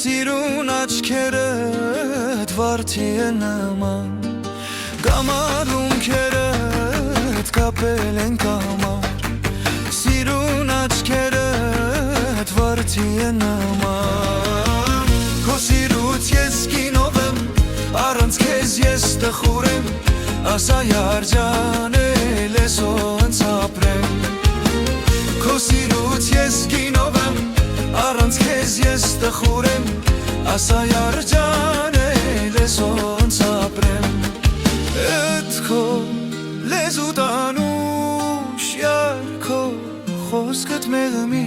սիրուն աչքերդ վարդի է նման Կամարում քերդ կապել են կամար Սիրուն աչքերդ վարդի է նման Քո սիրուց ես կինով եմ Առանց քեզ ես տխուր եմ Ասա յարջանել ես ոնց ապրեմ Քո սիրուց ես կինով եմ Առանց քեզ ես տխուր եմ Ասա յարջանել ես ոնց ապրեմ Էդ քո լեզու տանուշ յարքո խոսքդ մեղմի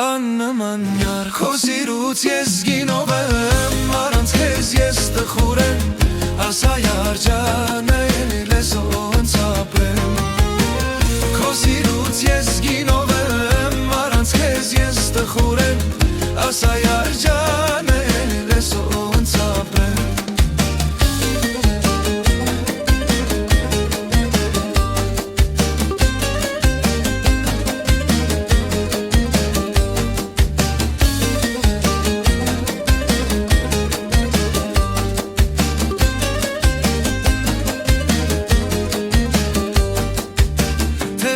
Աննման յար Քո սիրուց ես գինով եմ Առանց քեզ ես տխուր եմ Ասա յարջանել ես ոնց ապրեմ Քո սիրուց ես գինով եմ Առանց քեզ ես տխուր եմ Ասա յարջանել ես ոնց ապրեմ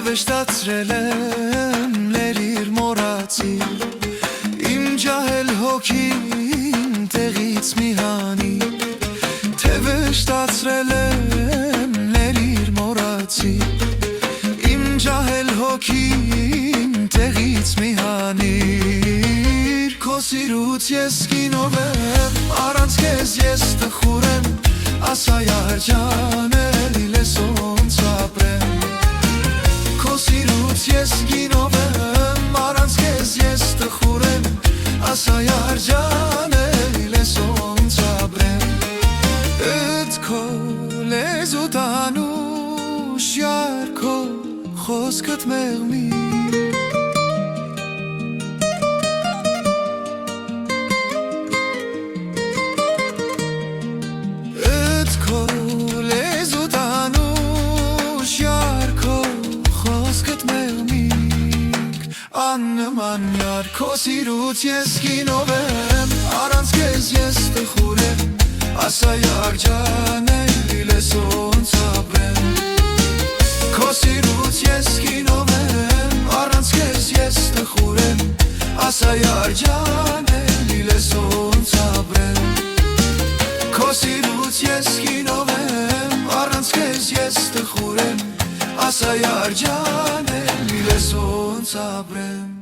Վշտացրել եմ լերիր մորացի Իմ ջահել հոգին տեղից մի հանի Թե վշտացրել եմ լերիր մորացի Իմ ջահել հոգին տեղից մի հանիր Քո սիրուց ես կինով եմ Առանց քեզ ես տխուր եմ Ասա յարջանել ես ոնց ապրեմ Քո սիրուց ես գինով եմ Առանց քեզ ես տխուր եմ Ասա յարջանել ես ոնց ապրեմ Էդ քո լեզու տանուշ յարքո խոսքդ մեղմի Էդ քո լեզու տանուշ յարքո Աննման յար Քո սիրուց ես կինով եմ Առանց քեզ ես տխուր եմ Ասա յարջանել ես ոնց ապրեմ Քո սիրուց ես կինով եմ Առանց քեզ ես տխուր եմ Ասա յարջանել ես ոնց ապրեմ Քո սիրուց ես կինով եմ Առանց քեզ ես տխուր եմ Ասա յարջանել ես ոնց ապրեմ